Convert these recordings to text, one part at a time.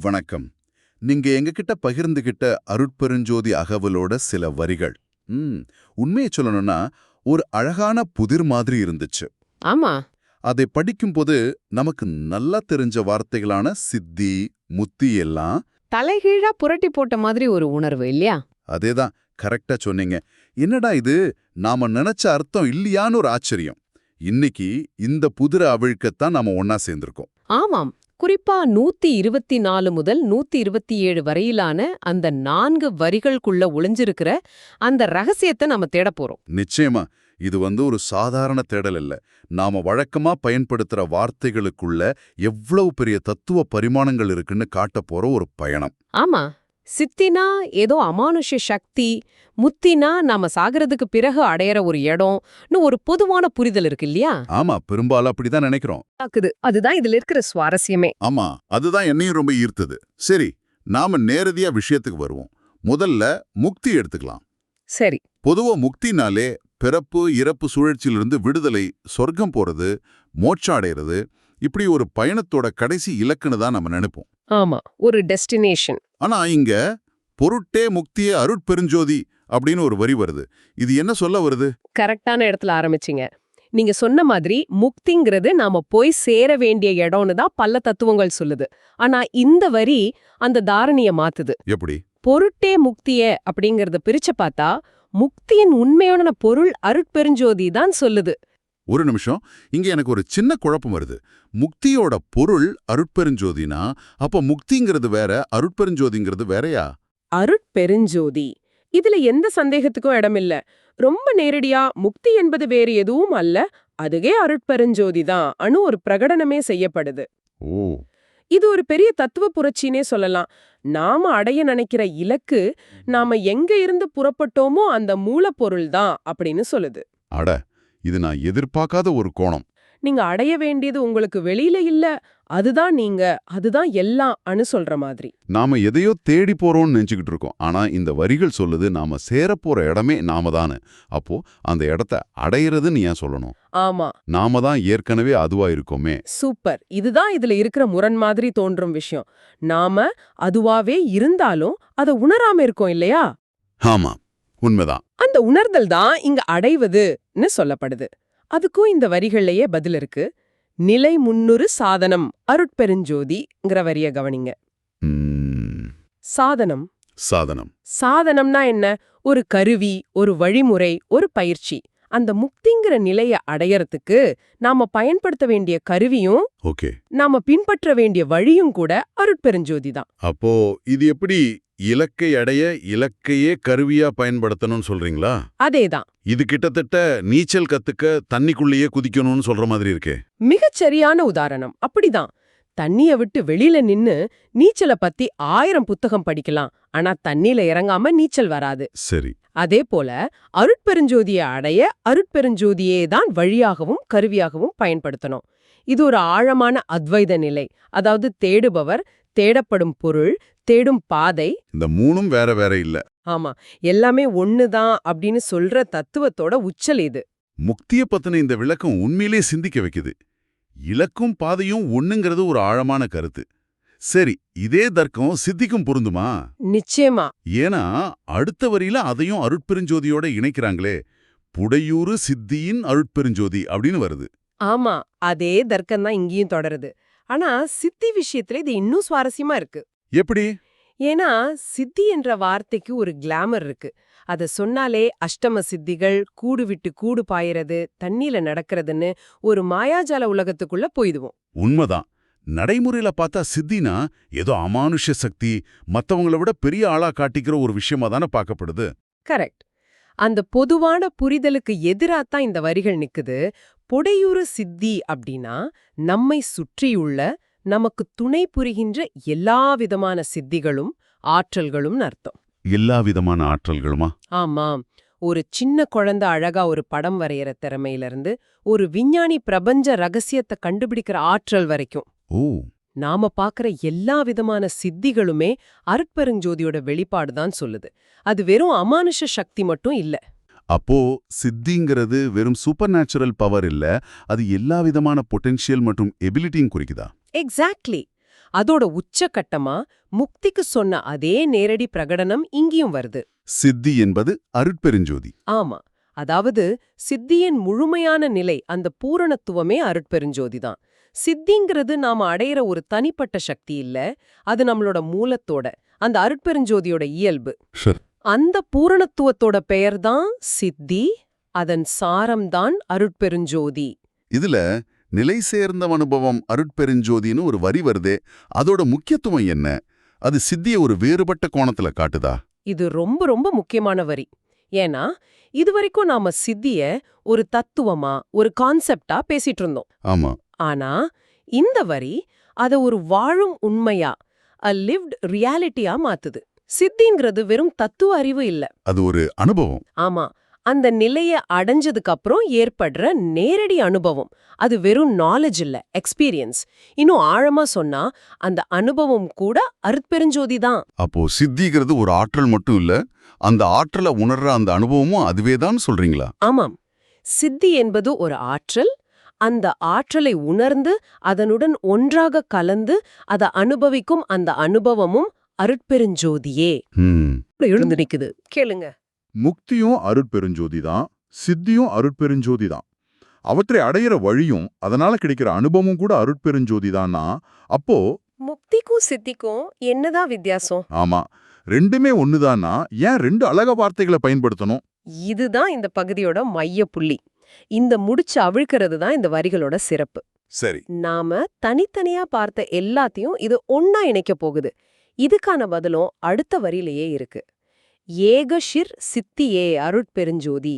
வணக்கம். நீங்க எங்ககிட்ட பகிர்ந்துகிட்ட அருட்பெருஞ்சோதி அகவலோட சில வரிகள். உண்மையை சொல்லணும்னா ஒரு அழகான புதிர் மாதிரி இருந்துச்சு. ஆமா. அதை படிக்கும்போது நமக்கு நல்லா தெரிஞ்ச வார்த்தைகளான சித்தி, முத்தி எல்லாம் தலைகீழா புரட்டி போட்ட மாதிரி ஒரு உணர்வு இல்லையா? அதேதான். கரெக்டா சொன்னீங்க. என்னடா இது, நாம நினைச்ச அர்த்தம் இல்லையான்னு ஒரு ஆச்சரியம். இன்னைக்கு இந்த புதிரை அவிழ்க்கத்தான் நாம ஒன்னா சேர்ந்திருக்கோம். ஆமாம். குறிப்பா 124 முதல் 127 வரையிலான அந்த 4 வரிகளுக்குள்ள ஒளிஞ்சிருக்கிற அந்த ரகசியத்தை நம்ம தேடப் போறோம். நிச்சயமா. இது ஒரு சாதாரண தேடல் இல்ல. நாம வழக்கமா பயன்படுத்துற வார்த்தைகளுக்குள்ள எவ்வளவு பெரிய தத்துவ பரிமாணங்கள் இருக்குன்னு காட்டப் போற ஒரு பயணம். ஆமா. சித்தினா ஏதோ அமானுஷ்ய சக்தி, முத்தினா நாம சாகிறதுக்கு பிறகு அடையற ஒரு இடம்னு ஒரு பொதுவான புரிதல் இருக்கு இல்லையா? ஆமா, பெரும்பாலும் அப்படிதான் நினைக்கிறோம். அதுதான் இதுல இருக்கிற சுவாரஸ்யமே. ஆமா, அதுதான் என்னையும் ரொம்ப ஈர்த்தது. சரி, நாம நேரடியா விஷயத்துக்கு வருவோம். முதல்ல முக்தி எடுத்துக்கலாம். சரி. பொதுவா முக்தினாலே பிறப்பு இறப்பு சுழற்சியிலிருந்து விடுதலை, சொர்க்கம் போறது, மோட்சம் அடைகிறது, இப்படி ஒரு பயணத்தோட கடைசி இலக்குன்னு தான் நம்ம நினைப்போம். ஆமா, ஒரு டெஸ்டினேஷன். ஆனா இங்க பொருட்டே முக்தியே அருட்பெருஞ்சோதி அப்படின்னு ஒரு வரி வருது. இது என்ன சொல்ல வருது? கரெக்டான இடத்துல ஆரம்பிச்சிங்க. நீங்க சொன்ன மாதிரி முக்திங்கிறது நாம போய் சேர வேண்டிய இடம்னு தான் பல தத்துவங்கள் சொல்லுது. ஆனா இந்த வரி அந்த தாரணிய மாத்துது. எப்படி? பொருட்டே முக்திய அப்படிங்கறத பிரிச்சு பார்த்தா முக்தியின் உண்மையான பொருள் அருட்பெருஞ்சோதி தான் சொல்லுது. ஒரு நிமிஷம், இங்க எனக்கு ஒரு சின்ன குழப்பம் வருது. முக்தியோட பொருள் அருட்பெருஞ்சோதினா அப்ப முக்திங்கிறது வேற, அருட்பெருஞ்சோதிங்கிறது வேறயா? அருட்பெருஞ்சோதி, இதுல எந்த சந்தேகத்துக்கும் இடமில்ல. ரொம்ப நேரடியா முக்தி என்பது வேறு எதுவும் அல்ல, அதுவே அருட்பெருஞ்சோதி தான் ஒரு பிரகடனமே செய்யப்படுது. ஓ, இது ஒரு பெரிய தத்துவ புரட்சினே சொல்லலாம். நாம அடைய நினைக்கிற இலக்கு நாம எங்க இருந்து புறப்பட்டோமோ அந்த மூலப்பொருள் தான் அப்படின்னு சொல்லுது. அட, இது நான் எதிர்பார்க்காத ஒரு கோணம். நீங்க அடைய வேண்டியது உங்களுக்கு வெளியில இல்ல, அதுதான் நீங்க, அதுதான் எல்லாம் சொல்ற மாதிரி. நாம எதையோ தேடி போறோம்னு நினைச்சுக்கிட்டு இருக்கோம். ஆனா இந்த வரிகள் சொல்லுது நாம சேரப்போற இடமே நாம தானு. அப்போ அந்த இடத்த அடையிறதுன்னு ஏன் சொல்லணும்? ஆமா, நாம தான் ஏற்கனவே அதுவா இருக்கோமே. சூப்பர். இதுதான் இதுல இருக்கிற முரண் மாதிரி தோன்றும் விஷயம். நாம அதுவாவே இருந்தாலும் அதை உணராம இருக்கோம் இல்லையா? ஆமா, உண்மைதான். அந்த உணர்தல் தான் இங்க அடைவதுன்னு சொல்லப்படுது. அதுக்கும் இந்த வரிகள்லயே பதில் இருக்கு. நிலை முன்னுறு சாதனம் அருட்பெருஞ்சோதிங்கிற வரிய கவனிங்க. சாதனம். சாதனம். சாதனம்னா என்ன? ஒரு கருவி, ஒரு வழிமுறை, ஒரு பயிற்சி. அந்த முக்திங்கிற நிலைய அடையறதுக்கு நாம பயன்படுத்த வேண்டிய கருவியும், ஓகே, நாம பின்பற்ற வேண்டிய வழியும் கூட அருட்பெருஞ்சோதி தான். அப்போ இது எப்படி இலக்கை அடைய இலக்கையே கருவியா பயன்படுத்தணும்னு சொல்றீங்களா? அதேதான். இது கிட்டத்தட்ட நீச்சல் கத்துக்க தண்ணிக்குள்ளேயே குதிக்கணும்னு சொல்ற மாதிரி இருக்கே. மிகச் சரியான உதாரணம். அப்படிதான். தண்ணிய விட்டு வெளியில நின்னு நீச்சல பத்தி 1000 புத்தகம் படிக்கலாம். ஆனா தண்ணியில இறங்காம நீச்சல் வராது. சரி. அதே போல அருட்பெருஞ்சோதியை அடைய அருட்பெருஞ்சோதியே தான் வழியாகவும் கருவியாகவும் பயன்படுத்தணும். இது ஒரு ஆழமான அத்வைத நிலை. அதாவது தேடுபவர், தேடப்படும் பொருள், தேடும் பாதை, இந்த மூணும் வேற வேற இல்ல. ஆமா, எல்லாமே ஒண்ணுதான் அப்படின்னு சொல்ற தத்துவத்தோட உச்சல் இது. முக்திய பத்தின இந்த விளக்கம் உண்மையிலே சிந்திக்க வைக்குது. இலக்கும் பாதையும் ஒண்ணுங்கிறது ஒரு ஆழமான கருத்து. சரி, இதே தர்க்கம் சித்திக்கும் பொருந்துமா? நிச்சயமா. ஏன்னா அடுத்த வரியில அதையும் அருட்பெருஞ்சோதியோட இணைக்கிறாங்களே. புடையூறு சித்தியின் அருட்பெருஞ்சோதி அப்படின்னு வருது. ஆமா, அதே தர்க்கம் தான் இங்கேயும் தொடருது. ஆனா சித்தி விஷயத்துல இது இன்னும் சுவாரஸ்யமா இருக்கு. எப்படி? ஏன்னா சித்தி என்ற வார்த்தைக்கு ஒரு கிளாமர் இருக்கு. அத சொன்னாலே அஷ்டம சித்திகள், கூடு விட்டு கூடு பாயறது, தண்ணியில நடக்கிறதுன்னு ஒரு மாயாஜால உலகத்துக்குள்ள போயிடுவோம். உண்மைதான். நடைமுறையில பார்த்தா சித்தினா ஏதோ அமானுஷ்ய சக்தி, மத்தவங்கள விட பெரிய ஆளா காட்டிக்கிற ஒரு விஷயமா தானே பார்க்கப்படுது. கரெக்ட். அந்த பொதுவான புரிதலுக்கு எதிராத்தான் இந்த வரிகள் நிக்குது. புடையூறு சித்தி அப்படின்னா நம்மை சுற்றியுள்ள, நமக்கு துணை புரிகின்ற எல்லா விதமான சித்திகளும் ஆற்றல்களும் அர்த்தம். எல்லா விதமான ஆற்றல்களுமா? ஆமாம். ஒரு சின்ன குழந்தை அழகா ஒரு படம் வரைகிற திறமையிலிருந்து ஒரு விஞ்ஞானி பிரபஞ்ச ரகசியத்தை கண்டுபிடிக்கிற ஆற்றல் வரைக்கும். ஓ, நாம பாக்குற எல்லா விதமான சித்திகளுமே அருட்பெருஞ்சோதியோட வெளிப்பாடுதான் சொல்லுது. அது வெறும் அமானுஷ சக்தி மட்டும் இல்ல. அப்போ சித்திங்கிறது வெறும் சூப்பர் நேச்சுரல் பவர் இல்ல, அது எல்லா விதமான பொட்டென்ஷியல் மற்றும் எபிலிட்டியும் குறிக்குதா? எக்ஸாக்ட்லி. அதோட உச்சக்கட்டமா முக்திக்கு சொன்ன அதே நேரடி பிரகடனம் இங்கேயும் வருது. சித்தி என்பது அருட்பெருஞ்சோதி. ஆமா, அதாவது சித்தியின் முழுமையான நிலை, அந்த பூரணத்துவமே அருட்பெருஞ்சோதிதான். சித்திங்கிறது நாம அடையிற ஒரு தனிப்பட்ட சக்தி இல்ல, அது நம்மளோட மூலத்தோட, அந்த அருட்பெருஞ்சோதியோட இயல்பு. அந்த பூரணத்துவத்தோட பெயர்தான் சித்தி, அதன் சாரம்தான் அருட்பெருஞ்சோதி. இதுல நிலை சேர்ந்த அனுபவம் அருட்பெருஞ்சோதின்னு ஒரு வரி வருதே, அதோட முக்கியத்துவம் என்ன? அது சித்திய ஒரு வேறுபட்ட கோணத்துல காட்டுதா? இது ரொம்ப ரொம்ப முக்கியமான வரி. ஏன்னா இதுவரைக்கும் நாம சித்திய ஒரு தத்துவமா, ஒரு கான்செப்டா பேசிட்டு இருந்தோம். ஆமா. ஆனா இந்த வரி அத ஒரு வாழும் உண்மையா, a lived ரியாலிட்டியா மாத்துது. சித்திங்கிறது வெறும் தத்துவ அறிவு இல்ல, அது ஒரு அனுபவம். ஆமா, அந்த நிலைய அடைஞ்சதுக்கு அப்புறம் ஏற்படுற நேரடி அனுபவம். அது வெறும் நாலேஜ் இல்ல, எக்ஸ்பீரியன்ஸ். இன்னும் ஆழமா சொன்னா அந்த அனுபவம் கூட அருட்பெருஞ்சோதி தான். அப்போ சித்திங்கிறது ஒரு ஆற்றல் மட்டும் இல்ல, அந்த ஆற்றலை உணர்ற அந்த அனுபவமும் அதுவேதான் சொல்றீங்களா? ஆமாம், சித்தி என்பது ஒரு ஆற்றல். அந்த ஆற்றலை உணர்ந்து அதனுடன் ஒன்றாக கலந்து அதை அனுபவிக்கும் அந்த அனுபவமும் அருட்பெருஞ்சோதியே எழுந்து நிக்குது. கேளுங்க. முக்தியும் அருட்பெருஞ்சோதி தான், சித்தியும் அருட்பெருஞ்சோதி தான். அவற்றை அடையிற வழியும் அதனால கிடைக்கிற அனுபவமும் கூட அருட்பெருஞ்சோதி தான்னா, அப்போ முக்திக்கும் சித்திக்கும் என்னதான் வித்தியாசம்? ஆமா, ரெண்டுமே ஒண்ணுதான்னா ஏன் ரெண்டு அழக வார்த்தைகளை பயன்படுத்தணும்? இதுதான் இந்த பகுதியோட மைய புள்ளி. இந்த முடிச்சு அவிழ்க்கிறது தான் இந்த வரிகளோட சிறப்பு. சரி. நாம தனித்தனியா பார்த்த எல்லாத்தையும் இது ஒன்னா இணைக்க போகுது. இதுக்கான பதிலும் அடுத்த வரியிலேயே இருக்கு. ஏகஷிர் சித்தியே அருட்பெருஞ்சோதி.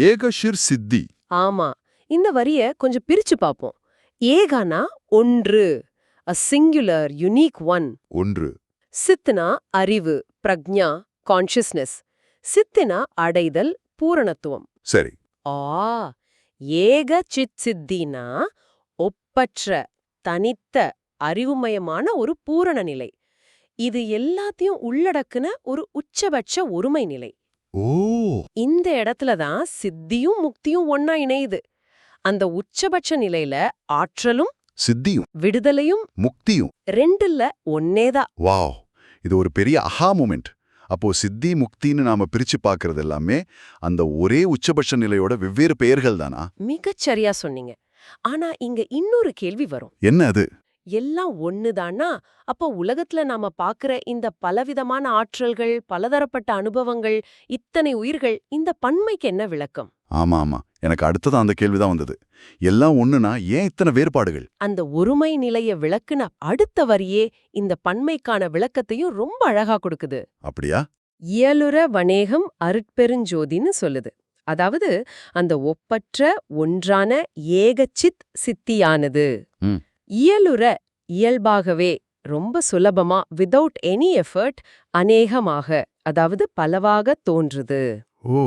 ஏகஷிர் சித்தி. ஆமா, இந்த வரிய கொஞ்சம் பிரிச்சு பார்ப்போம். ஏகனா ஒன்று, a singular unique one. ஒன்று. சித்னா அறிவு, பிரக்ஞா, கான்ஷியஸ்னஸ். சித்தினா அடைதல், பூரணத்துவம். சரி. ஏக சித் சித்தினா ஒப்பற்ற, தனித்த, அறிவுமயமான ஒரு பூரண நிலை. இது எல்லாத்தையும் உள்ளடக்குன ஒரு உச்சபட்ச ஒருமை நிலை. ஓ, இந்த இடத்துல தான் சித்தியும் முக்தியும் ஒன்னா இணையுது. அந்த உச்சபட்ச நிலையில ஆற்றலும் சித்தியும் விடுதலையும் முக்தியும் ரெண்டுல ஒன்னேதான். வாவ், இது ஒரு பெரிய அஹா மூமெண்ட். அப்போ சித்தி முக்தின்னு நாம பிரிச்சு பார்க்கறது எல்லாமே அந்த ஒரே உச்சபட்ச நிலையோட வெவ்வேறு பெயர்கள் தானா? மிகச்சரியா சொன்னீங்க. ஆனா இங்க இன்னொரு கேள்வி வரும். என்ன அது? எல்லாம் ஒண்ணுதானா? அப்போ உலகத்துல நாம பாக்குற இந்த பலவிதமான ஆற்றல்கள், பலதரப்பட்ட அனுபவங்கள், இத்தனை உயிர்கள், இந்த பன்மைக்கு என்ன விளக்கம்? ஆமா ஆமா, எனக்கு அடுத்ததான் அந்த கேள்விதான் வந்தது. எல்லாம் ஒண்ணுனா ஏன் இத்தனை வேறுபாடுகள்? அந்த ஒருமை நிலைய விளக்குன அடுத்த வரியே இந்த பன்மைக்கான விளக்கத்தையும் ரொம்ப அழகா கொடுக்குது. அப்படியா? இயலுற வணேகம் அருட்பெருஞ்சோதின்னு சொல்லுது. அதாவது அந்த ஒப்பற்ற ஒன்றான ஏகச்சித் சித்தியானது இயலுற, இயல்பாகவே, ரொம்ப சுலபமா, விதவுட் எனி எஃபர்ட், அநேகமாக, அதாவது பலவாக தோன்றுது. ஓ,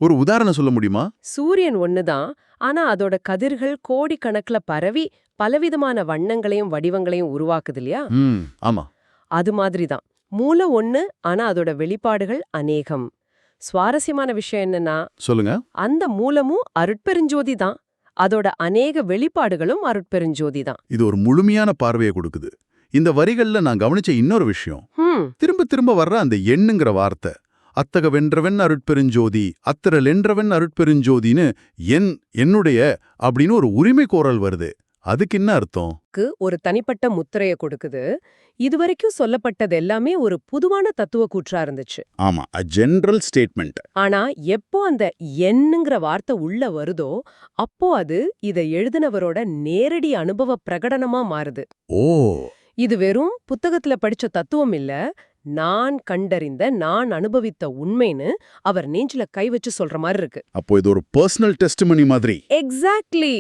ஒரு உதாரணம் சொல்ல முடியுமா? சூரியன் ஒண்ணுதான், ஆனா அதோட கதிர்கள் கோடிக்கணக்குல பரவி பலவிதமான வண்ணங்களையும் வடிவங்களையும் உருவாக்குது இல்லையா? ஆமா. அது மாதிரிதான் மூல ஒண்ணு, ஆனா அதோட வெளிப்பாடுகள் அநேகம். சுவாரஸ்யமான விஷயம் என்னன்னா, சொல்லுங்க. அந்த மூலமும் அருட்பெருஞ்சோதி தான், அதோட அநேக வெளிப்பாடுகளும் அருட்பெருஞ்சோதி தான். இது ஒரு முழுமையான பார்வையை கொடுக்குது. இந்த வரிகள்ல நான் கவனிச்ச இன்னொரு விஷயம், திரும்ப திரும்ப வர்ற அந்த எண்ணுங்கிற வார்த்தை. அத்தக வென்றவன் அருட்பெருஞ்சோதி, அத்தரல் என்றவன் அருட்பெருஞ்சோதின்னு என்னுடைய அப்படின்னு ஒரு உரிமை கோரல் வருது. அதுக்கு என்ன அர்த்தம்? ஒரு தனிப்பட்ட முத்திரைய கொடுக்குது. இதுவரைக்கும் சொல்லப்பட்டது எல்லாமே ஒரு பொதுவான தத்துவ கூற்றா இருந்துச்சு. ஆமா, a general statement. ஆனா எப்போ அந்த என்னங்கிற வார்த்தை உள்ள வருதோ அப்போ அது இத எழுதினவரோட நேரடி அனுபவ பிரகடனமா மாறுது. ஓ, இது வெறும் புத்தகத்துல படிச்ச தத்துவம் இல்ல, நான் கண்டறிந்த, நான் அனுபவித்த உண்மைன்னு அவர் நெஞ்சில கை வச்சு சொல்ற மாதிரி இருக்கு. அப்போ இது ஒரு பர்சனல் டெஸ்டிமனி மாதிரி. எக்ஸாக்ட்லி.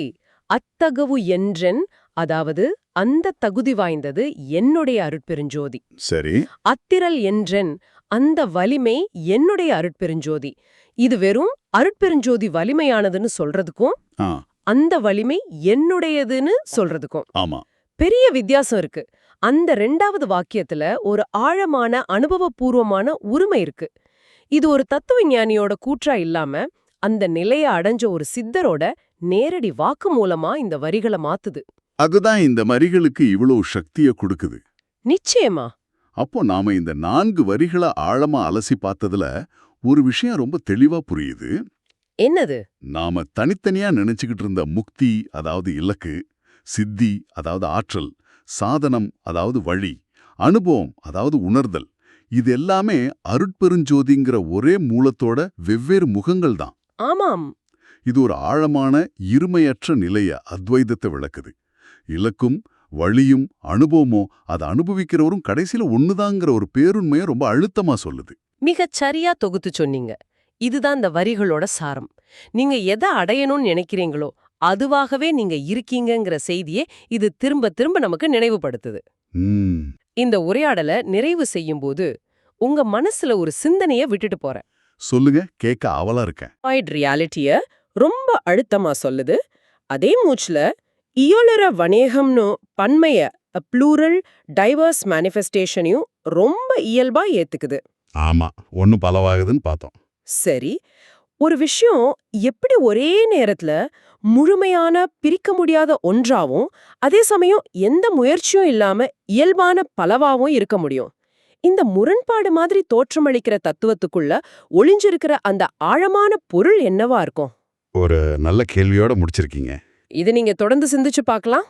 அத்தகவு என்றன், அதாவது அந்த தகுதி வாய்ந்தது என்னுடைய அருட்பெருஞ்சோதி. சரி. அத்திரல் என்றன், அந்த வலிமை என்னுடைய அருட்பெருஞ்சோதி. இது வெறும் அருட்பெருஞ்சோதி வலிமையானதுன்னு சொல்றதுக்கும் அந்த வலிமை என்னுடையதுன்னு சொல்றதுக்கும் ஆமா பெரிய வித்தியாசம் இருக்கு. அந்த 2வது வாக்கியத்துல ஒரு ஆழமான அனுபவபூர்வமான உரிமை இருக்கு. இது ஒரு தத்துவ ஞானியோட கூற்றா இல்லாம அந்த நிலைய அடைஞ்ச ஒரு சித்தரோட நேரடி வாக்கு மூலமா இந்த வரிகளை மாத்துது. அதுதான் இந்த வரிகளுக்கு இவ்வளவு சக்தியை கொடுக்குது. நிச்சயமா. அப்போ நாம இந்த 4 வரிகளை ஆழமா அலசி பார்த்ததுல ஒரு விஷயம் ரொம்ப தெளிவா புரியுது. என்னது? நாம தனித்தனியா நினைச்சுக்கிட்டு இருந்த முக்தி, அதாவது இலக்கு, சித்தி, அதாவது ஆற்றல், சாதனம், அதாவது வழி, அனுபவம், அதாவது உணர்தல், இது எல்லாமே அருட்பெருஞ்சோதிங்கிற ஒரே மூலத்தோட வெவ்வேறு முகங்கள் தான். ஆமாம். இது ஒரு ஆழமான இருமையற்ற நிலைய அத்வைதத்தை விளக்குது. இலக்கும் வழியும் அனுபவமோ அதை அனுபவிக்கிறவரும் கடைசியில ஒண்ணுதாங்கிற ஒரு பேருண்மையை ரொம்ப அழுத்தமா சொல்லுது. மிகச் சரியா தொகுத்து சொன்னீங்க. இதுதான் இந்த வரிகளோட சாரம். நீங்க எதை அடையணும்னு நினைக்கிறீங்களோ அதுவாகவே நீங்க இருக்கீங்கங்கிற செய்தியே இது திரும்ப திரும்ப நமக்கு நினைவுபடுத்துது. ம், இந்த உரையாடலை நிறைவு செய்யும்போது உங்க மனசுல ஒரு சிந்தனைய விட்டுட்டு போறேன். சொல்லுங்க, கேட்க ஆவலா இருக்கேன். ரியாலிட்டிய ரொம்ப அழுத்தமா சொல்லுது. அதே மூச்சுல இயலுற வணேகம்னு பன்மைய ப்ளூரல் டைவர்ஸ் மேனிஃபெஸ்டேஷனையும் ரொம்ப இயல்பா ஏத்துக்குது. ஆமா, ஒண்ணு பலவாகுதுன்னு பார்த்தோம். சரி, ஒரு விஷயம் எப்படி ஒரே நேரத்துல முழுமையான பிரிக்க முடியாத ஒன்றாவும் அதே சமயம் எந்த முயற்சியும் இல்லாம இயல்பான பலவாவும் இருக்க முடியும்? இந்த முரண்பாடு மாதிரி தோற்றமளிக்கிற தத்துவத்துக்குள்ள ஒளிஞ்சிருக்கிற அந்த ஆழமான பொருள் என்னவா இருக்கும்? ஒரு நல்ல கேள்வியோட முடிச்சிருக்கீங்க. இது நீங்க தொடர்ந்து சிந்திச்சு பார்க்கலாம்.